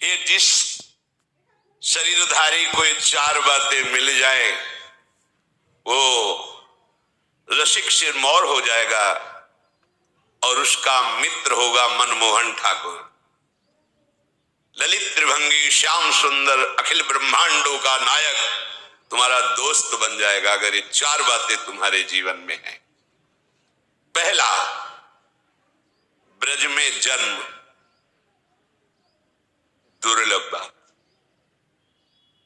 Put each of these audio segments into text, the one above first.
ये जिस शरीरधारी को ये चार बातें मिल जाए वो रसिक सिरमौर हो जाएगा और उसका मित्र होगा मनमोहन ठाकुर। ललित त्रिभंगी श्याम सुंदर अखिल ब्रह्मांडों का नायक तुम्हारा दोस्त बन जाएगा अगर ये चार बातें तुम्हारे जीवन में हैं। पहला, ब्रज में जन्म, दुर्लभ बात।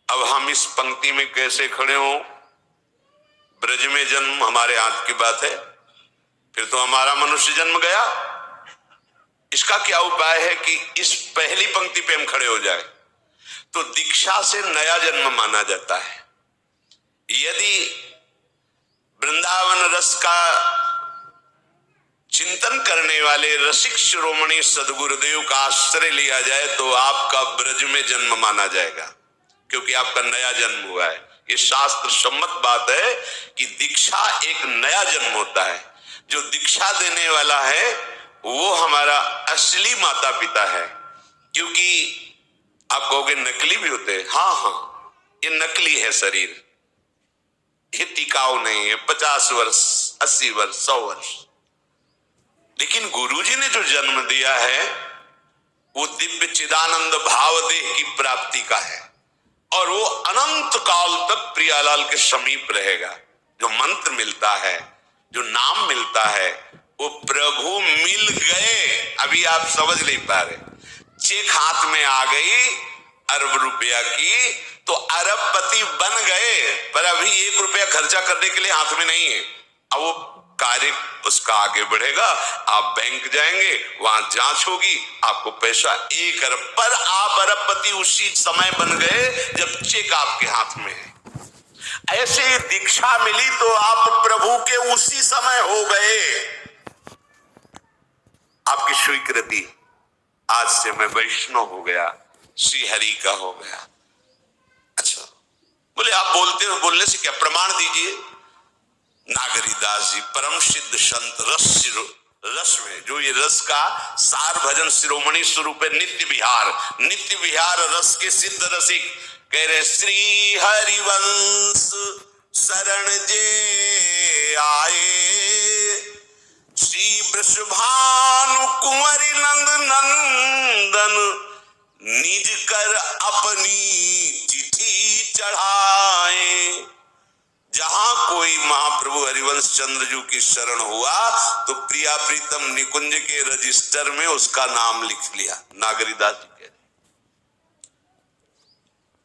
अब हम इस पंक्ति में कैसे खड़े हो? ब्रज में जन्म हमारे हाथ की बात है, फिर तो हमारा मनुष्य जन्म गया। इसका क्या उपाय है कि इस पहली पंक्ति पे हम खड़े हो जाए? तो दीक्षा से नया जन्म माना जाता है। यदि वृंदावन रस का चिंतन करने वाले रसिक शिरोमणि सदगुरुदेव का आश्रय लिया जाए तो आपका ब्रज में जन्म माना जाएगा, क्योंकि आपका नया जन्म हुआ है। ये शास्त्र सम्मत बात है कि दीक्षा एक नया जन्म होता है। जो दीक्षा देने वाला है वो हमारा असली माता पिता है। क्योंकि आप कहोगे नकली भी होते हैं, हाँ हाँ, ये नकली है शरीर, ये टिकाऊ नहीं है। 50 वर्ष, 80 वर्ष, 100 वर्ष। लेकिन गुरुजी ने जो जन्म दिया है वो दिव्य चिदानंद भाव देह की प्राप्ति का है और वो अनंत काल तक प्रियालाल के समीप रहेगा। जो मंत्र मिलता है, जो नाम मिलता है, वो प्रभु मिल गए। अभी आप समझ नहीं पा रहे। चेक हाथ में आ गई अरब रुपया की तो अरबपति बन गए, पर अभी 1 रुपया खर्चा करने के लिए हाथ में नहीं है। अब वो कार्य उसका आगे बढ़ेगा। आप बैंक जाएंगे, वहां जांच होगी, आपको पैसा 1 अरब, पर आप अरबपति उसी समय बन गए जब चेक आपके हाथ में है। ऐसे ही दीक्षा मिली तो आप प्रभु के उसी समय हो गए। आपकी स्वीकृति, आज से मैं वैष्णव हो गया, श्री हरि का हो गया। अच्छा, बोले आप बोलने से क्या प्रमाण दीजिए? नागरीदास जी परम सिद्ध संत रस में, जो ये रस का सार भजन शिरोमणि स्वरूप है, नित्य विहार रस के सिद्ध रसिक कह रहे, श्री हरिवंश शरण जे आए, श्री वृषभानु कुंवरी नंदन निज कर अपनी चिट्ठी चढ़ाए। जहां कोई महाप्रभु हरिवंश चंद्र जी की शरण हुआ तो प्रिया प्रीतम निकुंज के रजिस्टर में उसका नाम लिख लिया। नागरीदास जी कह रहे।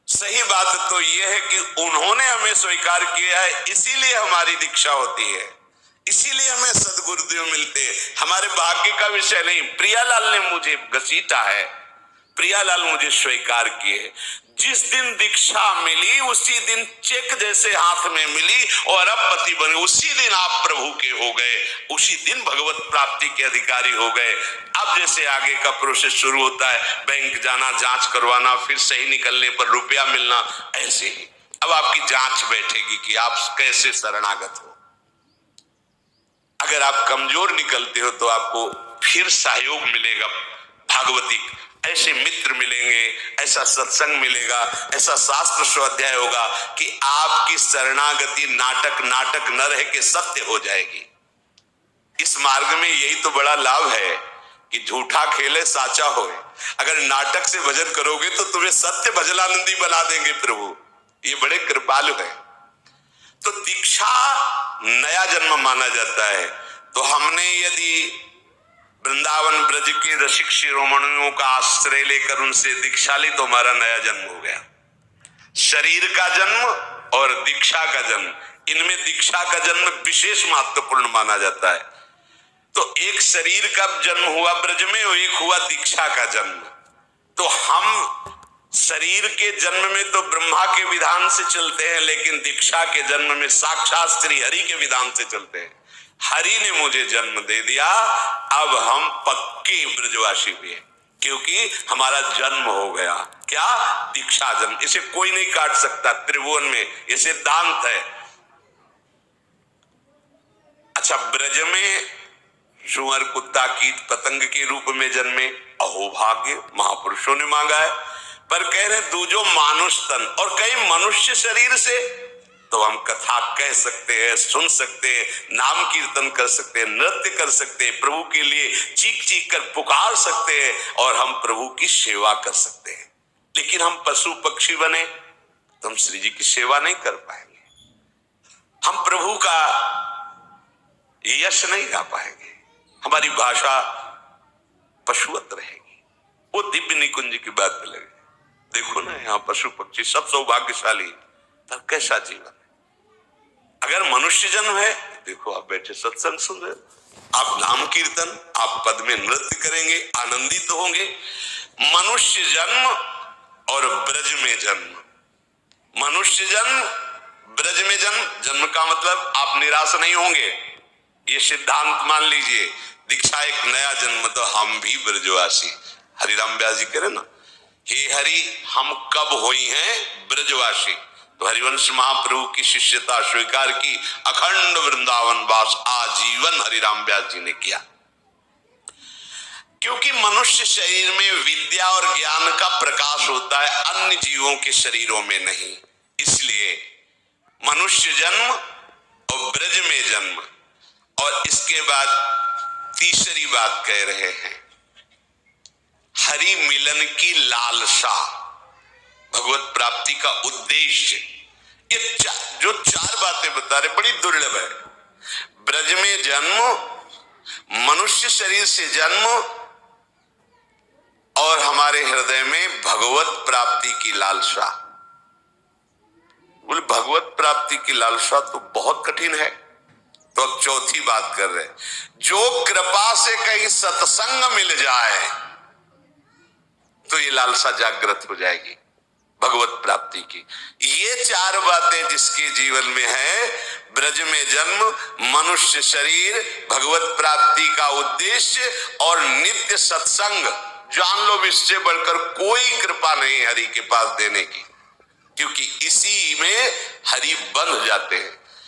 सही बात तो यह है कि उन्होंने हमें स्वीकार किया है, इसीलिए हमारी दीक्षा होती है, इसीलिए हमें सदगुरुदेव मिलते हैं। हमारे भाग्य का विषय नहीं। प्रियालाल ने मुझे घसीटा है, प्रियालाल मुझे स्वीकार किए। जिस दिन दीक्षा मिली उसी दिन चेक जैसे हाथ में मिली और अरबपति बने। उसी दिन आप प्रभु के हो गए, उसी दिन भगवत प्राप्ति के अधिकारी हो गए। अब जैसे आगे का प्रोसेस शुरू होता है, बैंक जाना, जांच करवाना, फिर सही निकलने पर रुपया मिलना, ऐसे ही अब आपकी जांच बैठेगी कि आप कैसे शरणागत हो। अगर आप कमजोर निकलते हो तो आपको फिर सहयोग मिलेगा भागवतिक, ऐसे मित्र मिलेंगे, ऐसा सत्संग मिलेगा, ऐसा शास्त्र स्वाध्याय होगा कि आपकी शरणागति नाटक न रह के सत्य हो जाएगी। इस मार्ग में यही तो बड़ा लाभ है कि झूठा खेले साचा होए। अगर नाटक से भजन करोगे तो तुम्हें सत्य भजनानंदी बना देंगे प्रभु। ये बड़े कृपालु है। तो दीक्षा नया जन्म माना जाता है। तो हमने यदि वृंदावन ब्रज के रसिक शिरोमणियों का आश्रय लेकर उनसे दीक्षा ली तो हमारा नया जन्म हो गया। शरीर का जन्म और दीक्षा का जन्म, इनमें दीक्षा का जन्म विशेष महत्वपूर्ण माना जाता है। तो एक शरीर का जन्म हुआ ब्रज में और एक हुआ दीक्षा का जन्म। तो हम शरीर के जन्म में तो ब्रह्मा के विधान से चलते हैं, लेकिन दीक्षा के जन्म में साक्षात श्री हरि के विधान से चलते हैं। हरि ने मुझे जन्म दे दिया, अब हम पक्के ब्रजवासी हुए, क्योंकि हमारा जन्म हो गया। क्या? दीक्षा जन्म। इसे कोई नहीं काट सकता त्रिभुवन में, ये सिद्धांत है। अच्छा, ब्रज में सुअर कुत्ता कीट पतंग के रूप में जन्मे, अहोभाग्य, महापुरुषों ने मांगा है। पर कह रहे दूजो मानुष तन, और कहीं मनुष्य शरीर से तो हम कथा कह सकते हैं, सुन सकते हैं, नाम कीर्तन कर सकते हैं, नृत्य कर सकते हैं, प्रभु के लिए चीख चीख कर पुकार सकते हैं और हम प्रभु की सेवा कर सकते हैं। लेकिन हम पशु पक्षी बने तो हम श्री जी की सेवा नहीं कर पाएंगे, हम प्रभु का यश नहीं गा पाएंगे, हमारी भाषा पशुवत रहेगी। वो दिव्य निकुंज की बात पे लगे, देखो ना यहाँ पशु पक्षी सब सौभाग्यशाली, पर कैसा जीवन। अगर मनुष्य जन्म है, देखो आप बैठे सत्संग सुन रहे, आप नाम कीर्तन, आप पद में नृत्य करेंगे, आनंदित होंगे। मनुष्य जन्म और ब्रज में जन्म, मनुष्य जन्म ब्रज में जन्म, जन्म का मतलब आप निराश नहीं होंगे, ये सिद्धांत मान लीजिए। दीक्षा एक नया जन्म, तो हम भी ब्रजवासी। हरिराम व्यास जी कह रहे ना, हे हरि हम कब हुई हैं ब्रजवासी। तो हरिवंश महाप्रभु की शिष्यता स्वीकार की, अखंड वृंदावन वास आजीवन हरिराम व्यास जी ने किया। क्योंकि मनुष्य शरीर में विद्या और ज्ञान का प्रकाश होता है, अन्य जीवों के शरीरों में नहीं। इसलिए मनुष्य जन्म और ब्रज में जन्म, और इसके बाद तीसरी बात कह रहे हैं, हरि मिलन की लालसा, भगवत प्राप्ति का उद्देश्य। ये जो चार बातें बता रहे बड़ी दुर्लभ है। ब्रज में जन्म, मनुष्य शरीर से जन्म, और हमारे हृदय में भगवत प्राप्ति की लालसा। बोले भगवत प्राप्ति की लालसा तो बहुत कठिन है। तो अब चौथी बात कर रहे, जो कृपा से कहीं सत्संग मिल जाए तो ये लालसा जागृत हो जाएगी भगवत प्राप्ति की। ये चार बातें जिसके जीवन में है, ब्रज में जन्म, मनुष्य शरीर, भगवत प्राप्ति का उद्देश्य और नित्य सत्संग, जान लो इससे बढ़कर कोई कृपा नहीं हरि के पास देने की, क्योंकि इसी में हरि बंध जाते हैं।